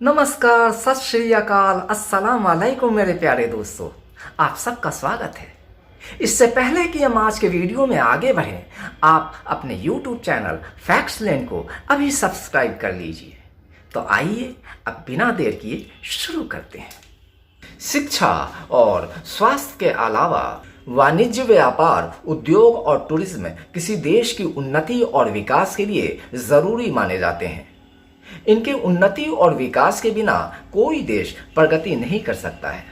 नमस्कार, सत श्री अकाल, अस्सलाम वालेकुम मेरे प्यारे दोस्तों। आप सबका स्वागत है। इससे पहले कि हम आज के वीडियो में आगे बढ़ें, आप अपने YouTube चैनल फैक्ट्स लैंड को अभी सब्सक्राइब कर लीजिए। तो आइए अब बिना देर किए शुरू करते हैं। शिक्षा और स्वास्थ्य के अलावा वाणिज्य, व्यापार, उद्योग और टूरिज्म किसी देश की उन्नति और विकास के लिए ज़रूरी माने जाते हैं। इनके उन्नति और विकास के बिना कोई देश प्रगति नहीं कर सकता है।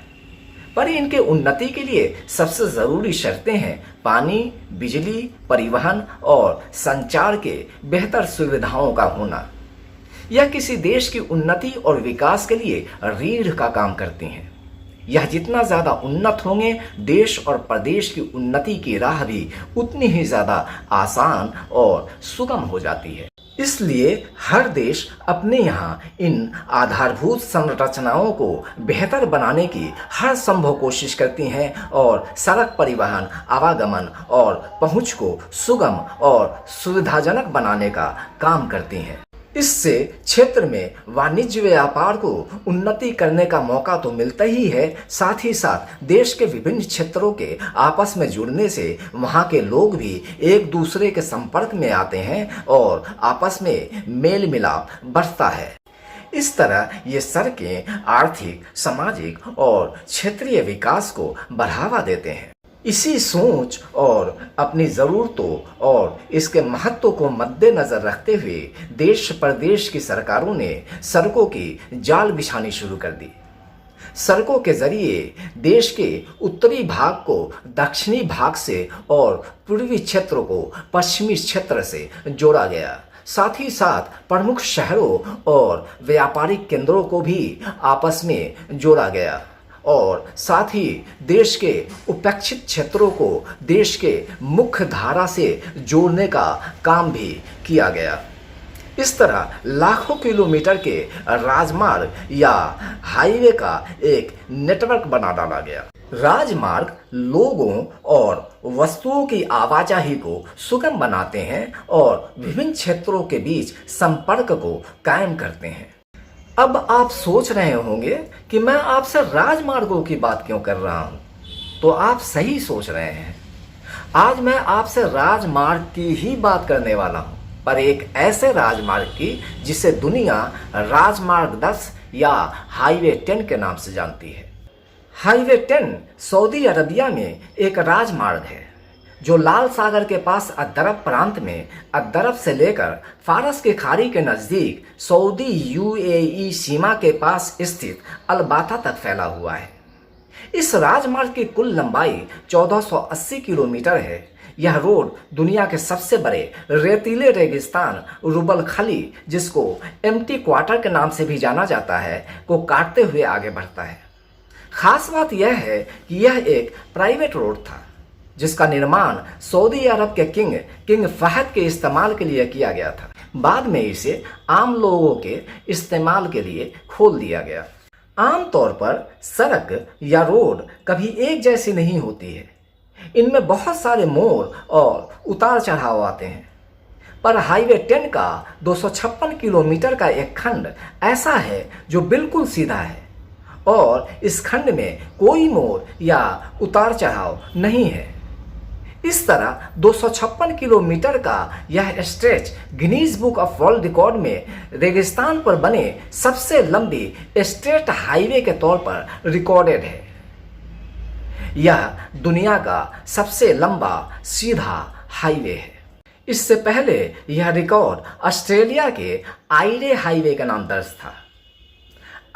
पर इनके उन्नति के लिए सबसे ज़रूरी शर्तें हैं पानी, बिजली, परिवहन और संचार के बेहतर सुविधाओं का होना। यह किसी देश की उन्नति और विकास के लिए रीढ़ का काम करती हैं। यह जितना ज़्यादा उन्नत होंगे, देश और प्रदेश की उन्नति की राह भी उतनी ही ज़्यादा आसान और सुगम हो जाती है। इसलिए हर देश अपने यहाँ इन आधारभूत संरचनाओं को बेहतर बनाने की हर संभव कोशिश करती हैं और सड़क परिवहन, आवागमन और पहुँच को सुगम और सुविधाजनक बनाने का काम करती हैं। इससे क्षेत्र में वाणिज्य, व्यापार को उन्नति करने का मौका तो मिलता ही है, साथ ही साथ देश के विभिन्न क्षेत्रों के आपस में जुड़ने से वहाँ के लोग भी एक दूसरे के संपर्क में आते हैं और आपस में मेल मिलाप बढ़ता है। इस तरह ये सड़कें आर्थिक, सामाजिक और क्षेत्रीय विकास को बढ़ावा देते हैं। इसी सोच और अपनी ज़रूरतों और इसके महत्व को मद्देनज़र रखते हुए देश प्रदेश की सरकारों ने सड़कों की जाल बिछानी शुरू कर दी। सड़कों के जरिए देश के उत्तरी भाग को दक्षिणी भाग से और पूर्वी क्षेत्र को पश्चिमी क्षेत्र से जोड़ा गया। साथ ही साथ प्रमुख शहरों और व्यापारिक केंद्रों को भी आपस में जोड़ा गया और साथ ही देश के उपेक्षित क्षेत्रों को देश के मुख्य धारा से जोड़ने का काम भी किया गया। इस तरह लाखों किलोमीटर के राजमार्ग या हाईवे का एक नेटवर्क बना डाला गया। राजमार्ग लोगों और वस्तुओं की आवाजाही को सुगम बनाते हैं और विभिन्न क्षेत्रों के बीच संपर्क को कायम करते हैं। अब आप सोच रहे होंगे कि मैं आपसे राजमार्गों की बात क्यों कर रहा हूं? तो आप सही सोच रहे हैं। आज मैं आपसे राजमार्ग की ही बात करने वाला हूं, पर एक ऐसे राजमार्ग की जिसे दुनिया राजमार्ग 10 या हाईवे 10 के नाम से जानती है। हाईवे 10 सऊदी अरबिया में एक राजमार्ग है जो लाल सागर के पास अदरब प्रांत में अदरब से लेकर फारस की खाड़ी के नज़दीक सऊदी यूएई सीमा के पास स्थित अलबाता तक फैला हुआ है। इस राजमार्ग की कुल लंबाई 1480 किलोमीटर है। यह रोड दुनिया के सबसे बड़े रेतीले रेगिस्तान रुबल खली, जिसको एम्प्टी क्वार्टर के नाम से भी जाना जाता है, को काटते हुए आगे बढ़ता है। खास बात यह है कि यह एक प्राइवेट रोड था जिसका निर्माण सऊदी अरब के किंग फहद के इस्तेमाल के लिए किया गया था। बाद में इसे आम लोगों के इस्तेमाल के लिए खोल दिया गया। आमतौर पर सड़क या रोड कभी एक जैसी नहीं होती है। इनमें बहुत सारे मोड़ और उतार चढ़ाव आते हैं। पर हाईवे 10 का 256 किलोमीटर का एक खंड ऐसा है जो बिल्कुल सीधा है और इस खंड में कोई मोड़ या उतार चढ़ाव नहीं है। इस तरह 256 किलोमीटर का यह stretch Guinness book of world record में रेगिस्तान पर बने सबसे लंबी स्ट्रेट हाईवे के तौर पर रिकॉर्डेड है। यह दुनिया का सबसे लंबा सीधा हाईवे है। इससे पहले यह रिकॉर्ड ऑस्ट्रेलिया के आयरे हाईवे का नाम दर्ज था।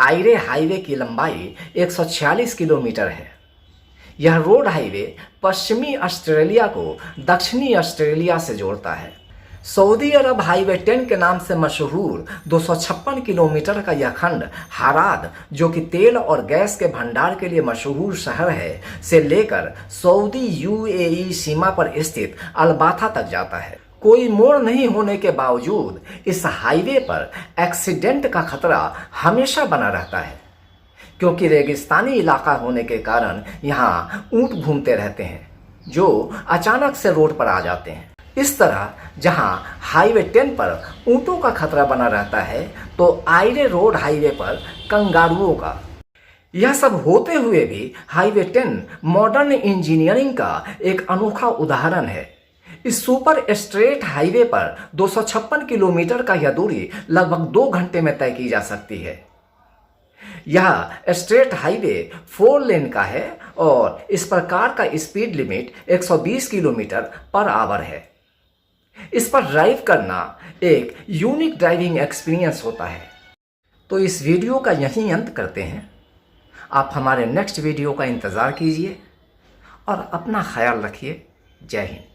आयरे हाईवे की लंबाई 146 किलोमीटर है। यह रोड हाईवे पश्चिमी ऑस्ट्रेलिया को दक्षिणी ऑस्ट्रेलिया से जोड़ता है। सऊदी अरब हाईवे 10 के नाम से मशहूर 256 किलोमीटर का यह खंड हाराद, जो कि तेल और गैस के भंडार के लिए मशहूर शहर है, से लेकर सऊदी यूएई सीमा पर स्थित अलबाता तक जाता है। कोई मोड़ नहीं होने के बावजूद इस हाईवे पर एक्सीडेंट का खतरा हमेशा बना रहता है, क्योंकि रेगिस्तानी इलाका होने के कारण यहाँ ऊंट घूमते रहते हैं जो अचानक से रोड पर आ जाते हैं। इस तरह जहां हाईवे 10 पर ऊंटों का खतरा बना रहता है, तो आयरे रोड हाईवे पर कंगारुओं का। यह सब होते हुए भी हाईवे 10 मॉडर्न इंजीनियरिंग का एक अनोखा उदाहरण है। इस सुपर स्ट्रेट हाईवे पर 256 किलोमीटर का यह दूरी लगभग 2 घंटे में तय की जा सकती है। यह स्ट्रेट हाईवे 4 लेन का है और इस पर कार का speed limit 120 kilometre per hour है। इस पर ड्राइव करना एक यूनिक ड्राइविंग एक्सपीरियंस होता है। तो इस वीडियो का यहीं अंत करते हैं। आप हमारे नेक्स्ट वीडियो का इंतज़ार कीजिए और अपना ख्याल रखिए। जय हिंद।